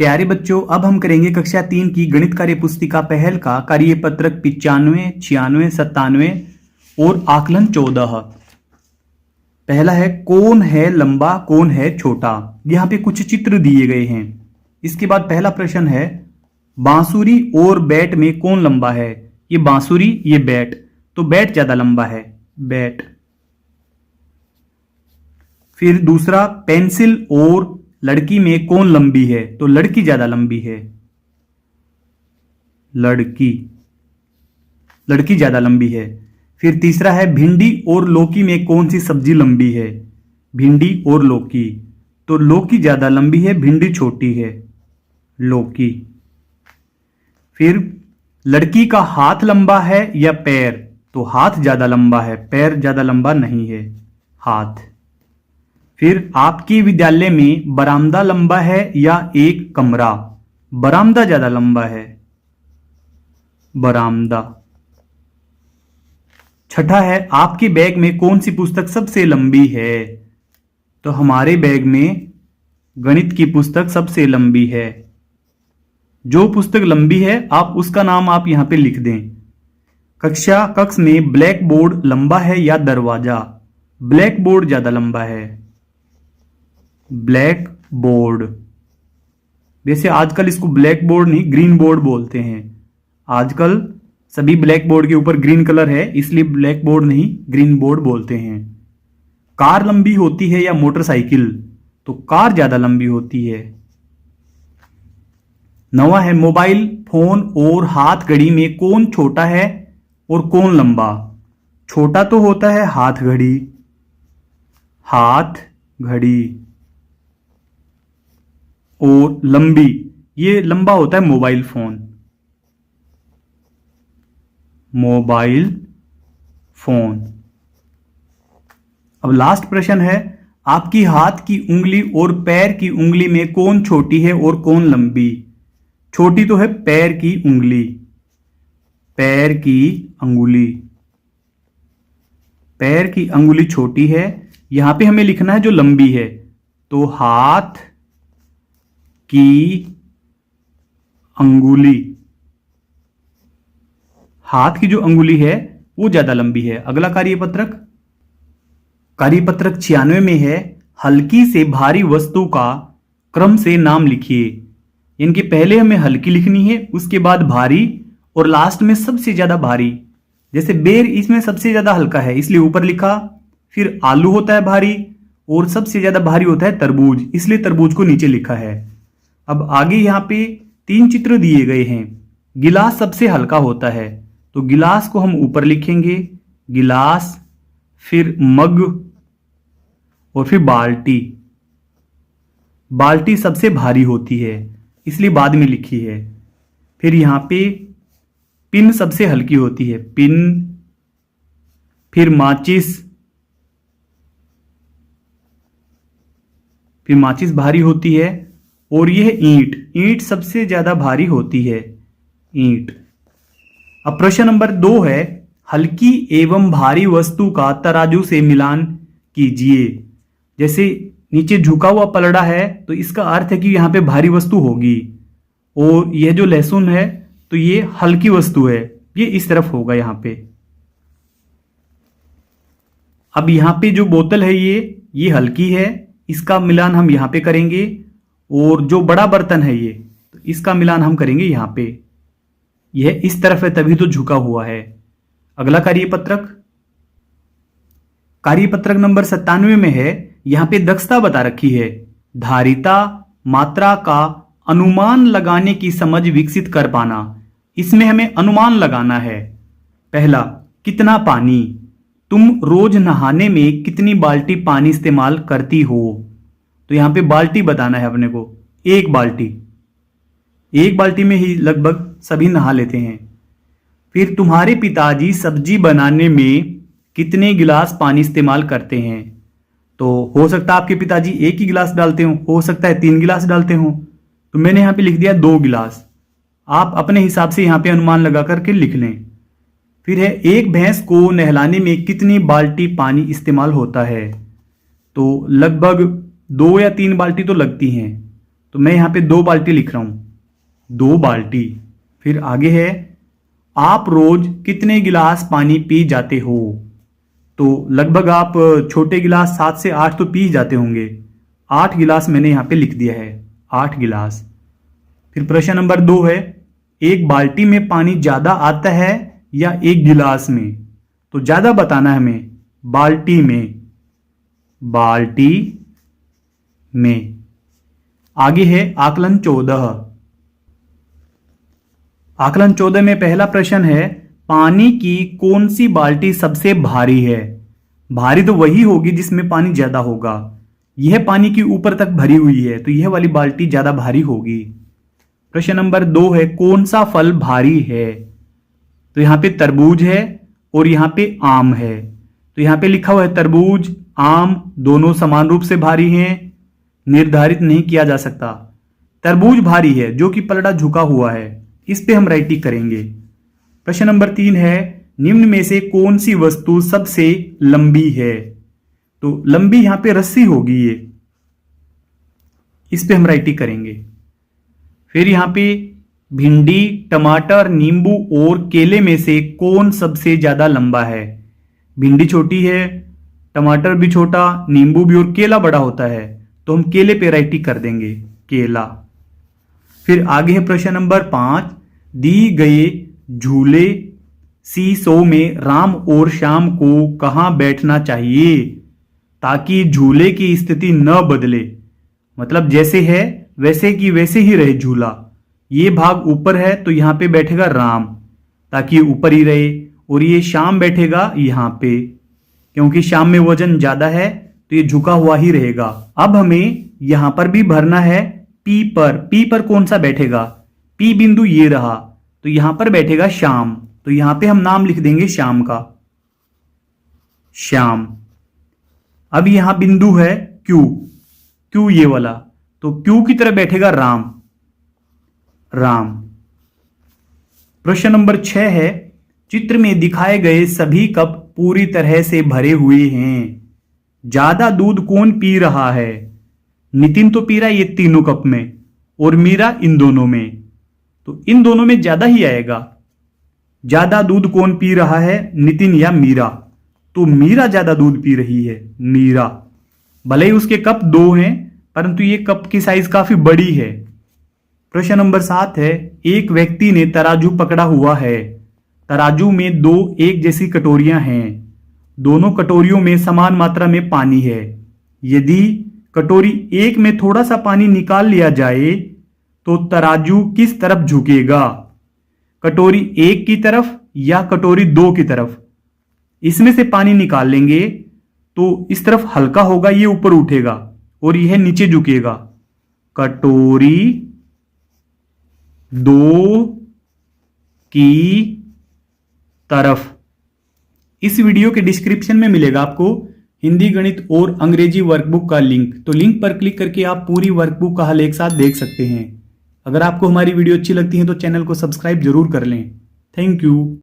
प्यारे बच्चों, अब हम करेंगे कक्षा 3 की गणित कार्य पुस्तिका पहल का कार्यपत्रक 95, 96, 97 और आकलन 14। पहला है कौन है लंबा कौन है छोटा। यहाँ पे कुछ चित्र दिए गए हैं। इसके बाद पहला प्रश्न है बांसुरी और बैट में कौन लंबा है। ये बांसुरी ये बैट, तो बैट ज्यादा लंबा है, बैट। फिर दूसरा पेंसिल और लड़की में कौन लंबी है, तो लड़की ज्यादा लंबी है, लड़की ज्यादा लंबी है। फिर तीसरा है भिंडी और लौकी में कौन सी सब्जी लंबी है, भिंडी और लौकी, तो लौकी ज्यादा लंबी है, भिंडी छोटी है, लौकी। फिर लड़की का हाथ लंबा है या पैर, तो हाथ ज्यादा लंबा है, पैर ज्यादा लंबा नहीं है, हाथ। फिर आपके विद्यालय में बरामदा लंबा है या एक कमरा, बरामदा ज्यादा लंबा है, बरामदा। छठा है आपके बैग में कौन सी पुस्तक सबसे लंबी है, तो हमारे बैग में गणित की पुस्तक सबसे लंबी है। जो पुस्तक लंबी है आप उसका नाम आप यहां पे लिख दें। कक्ष में ब्लैक बोर्ड लंबा है या दरवाजा, ब्लैक बोर्ड ज्यादा लंबा है, ब्लैक बोर्ड। वैसे आजकल इसको ब्लैक बोर्ड नहीं ग्रीन बोर्ड बोलते हैं। आजकल सभी ब्लैक बोर्ड के ऊपर ग्रीन कलर है, इसलिए ब्लैक बोर्ड नहीं ग्रीन बोर्ड बोलते हैं। कार लंबी होती है या मोटरसाइकिल, तो कार ज्यादा लंबी होती है। 9वां है मोबाइल फोन और हाथ घड़ी में कौन छोटा है और कौन लंबा। छोटा तो होता है हाथ घड़ी, हाथ घड़ी, और लंबी ये लंबा होता है मोबाइल फोन, मोबाइल फोन। अब लास्ट प्रश्न है आपकी हाथ की उंगली और पैर की उंगली में कौन छोटी है और कौन लंबी। छोटी तो है पैर की उंगली, पैर की अंगुली, पैर की अंगुली छोटी है। यहां पे हमें लिखना है जो लंबी है, तो हाथ की अंगुली, हाथ की जो अंगुली है वो ज्यादा लंबी है। अगला कार्यपत्रक 96 में है हल्की से भारी वस्तु का क्रम से नाम लिखिए। इनके पहले हमें हल्की लिखनी है, उसके बाद भारी और लास्ट में सबसे ज्यादा भारी। जैसे बेर इसमें सबसे ज्यादा हल्का है इसलिए ऊपर लिखा, फिर आलू होता है भारी और सबसे ज्यादा भारी होता है तरबूज, इसलिए तरबूज को नीचे लिखा है। अब आगे यहां पे 3 चित्र दिए गए हैं। गिलास सबसे हल्का होता है, तो गिलास को हम ऊपर लिखेंगे, गिलास, फिर मग और फिर बाल्टी। बाल्टी सबसे भारी होती है इसलिए बाद में लिखी है। फिर यहां पे पिन सबसे हल्की होती है, पिन। फिर माचिस, फिर माचिस भारी होती है। और यह ईंट, ईंट सबसे ज्यादा भारी होती है, ईंट। अब प्रश्न नंबर 2 है हल्की एवं भारी वस्तु का तराजू से मिलान कीजिए। जैसे नीचे झुका हुआ पलड़ा है तो इसका अर्थ है कि यहां पे भारी वस्तु होगी, और यह जो लहसुन है तो ये हल्की वस्तु है, ये इस तरफ होगा यहां पे। अब यहां पे जो बोतल है ये हल्की है, इसका मिलान हम यहां पे करेंगे। और जो बड़ा बर्तन है ये, तो इसका मिलान हम करेंगे यहां पे। यह इस तरफ है तभी तो झुका हुआ है। अगला कार्यपत्रक नंबर 97 में है, यहां पे दक्षता बता रखी है। धारिता मात्रा का अनुमान लगाने की समझ विकसित कर पाना। इसमें हमें अनुमान लगाना है। पहला, कितना पानी, तुम रोज नहाने में कितनी बाल्टी पानी इस्तेमाल करती हो, तो यहां पे बाल्टी बताना है अपने को, एक बाल्टी। एक बाल्टी में ही लगभग सभी नहा लेते हैं। फिर तुम्हारे पिताजी सब्जी बनाने में कितने गिलास पानी इस्तेमाल करते हैं, तो हो सकता है आपके पिताजी एक ही गिलास डालते हो सकता है 3 गिलास डालते हो, तो मैंने यहां पे लिख दिया 2 गिलास। आप अपने हिसाब से यहां पे अनुमान लगा करके लिख लें। फिर है एक भैंस को नहलाने में कितनी बाल्टी पानी इस्तेमाल होता है, तो लगभग 2 या 3 बाल्टी तो लगती हैं। तो मैं यहाँ पे 2 बाल्टी लिख रहा हूँ, 2 बाल्टी। फिर आगे है, आप रोज कितने गिलास पानी पी जाते हो? तो लगभग आप छोटे गिलास 7 से 8 तो पी जाते होंगे। 8 गिलास मैंने यहाँ पे लिख दिया है, 8 गिलास। फिर प्रश्न नंबर 2 है, एक बाल्टी में पानी ज्यादा आता है या एक गिलास में? तो ज्यादा बताना है हमें, बाल्टी में, बाल्टी में। आगे है आकलन 14। आकलन 14 में पहला प्रश्न है, पानी की कौन सी बाल्टी सबसे भारी है? भारी तो वही होगी जिसमें पानी ज्यादा होगा। यह पानी की ऊपर तक भरी हुई है तो यह वाली बाल्टी ज्यादा भारी होगी। प्रश्न नंबर 2 है, कौन सा फल भारी है? तो यहां पे तरबूज है और यहां पे आम है। तो यहां पे लिखा हुआ है तरबूज, आम दोनों समान रूप से भारी हैं, निर्धारित नहीं किया जा सकता। तरबूज भारी है जो कि पलड़ा झुका हुआ है, इस पे हम राइट टिक करेंगे। प्रश्न नंबर 3 है, निम्न में से कौन सी वस्तु सबसे लंबी है? तो लंबी यहां पे रस्सी होगी ये, इस पे हम राइट टिक करेंगे। फिर यहां पे भिंडी, टमाटर, नींबू और केले में से कौन सबसे ज्यादा लंबा है? भिंडी छोटी है, टमाटर भी छोटा, नींबू भी, और केला बड़ा होता है, तो हम केले पे राइट टिक कर देंगे, केला। फिर आगे है प्रश्न नंबर 5, दी गए झूले सीसो में राम और श्याम को कहां बैठना चाहिए ताकि झूले की स्थिति न बदले? मतलब जैसे है वैसे की वैसे ही रहे झूला। ये भाग ऊपर है तो यहां पे बैठेगा राम ताकि ऊपर ही रहे, और ये श्याम बैठेगा यहां पे, क्योंकि श्याम में वजन ज्यादा है तो ये झुका हुआ ही रहेगा। अब हमें यहां पर भी भरना है पी पर। पी पर कौन सा बैठेगा? पी बिंदु ये रहा, तो यहां पर बैठेगा श्याम, तो यहां पे हम नाम लिख देंगे श्याम का, श्याम। अब यहां बिंदु है क्यू, क्यू ये वाला, तो क्यू की तरफ बैठेगा राम, राम। प्रश्न नंबर 6 है, चित्र में दिखाए गए सभी कप पूरी तरह से भरे हुए हैं, ज्यादा दूध कौन पी रहा है? नितिन तो पी रहा है ये तीनों कप में, और मीरा इन दोनों में, तो इन दोनों में ज्यादा ही आएगा। ज्यादा दूध कौन पी रहा है, नितिन या मीरा? तो मीरा ज्यादा दूध पी रही है, मीरा। भले ही उसके कप 2 हैं परंतु ये कप की साइज काफी बड़ी है। प्रश्न नंबर 7 है, एक व्यक्ति ने तराजू पकड़ा हुआ है, तराजू में 2 एक जैसी कटोरियां हैं, दोनों कटोरियों में समान मात्रा में पानी है। यदि कटोरी 1 में थोड़ा सा पानी निकाल लिया जाए तो तराजू किस तरफ झुकेगा? कटोरी 1 की तरफ या कटोरी 2 की तरफ? इसमें से पानी निकाल लेंगे तो इस तरफ हल्का होगा, ये ऊपर उठेगा और यह नीचे झुकेगा। कटोरी 2 की तरफ। इस वीडियो के डिस्क्रिप्शन में मिलेगा आपको हिंदी, गणित और अंग्रेजी वर्कबुक का लिंक, तो लिंक पर क्लिक करके आप पूरी वर्कबुक का हल एक साथ देख सकते हैं। अगर आपको हमारी वीडियो अच्छी लगती है तो चैनल को सब्सक्राइब जरूर कर लें। Thank you.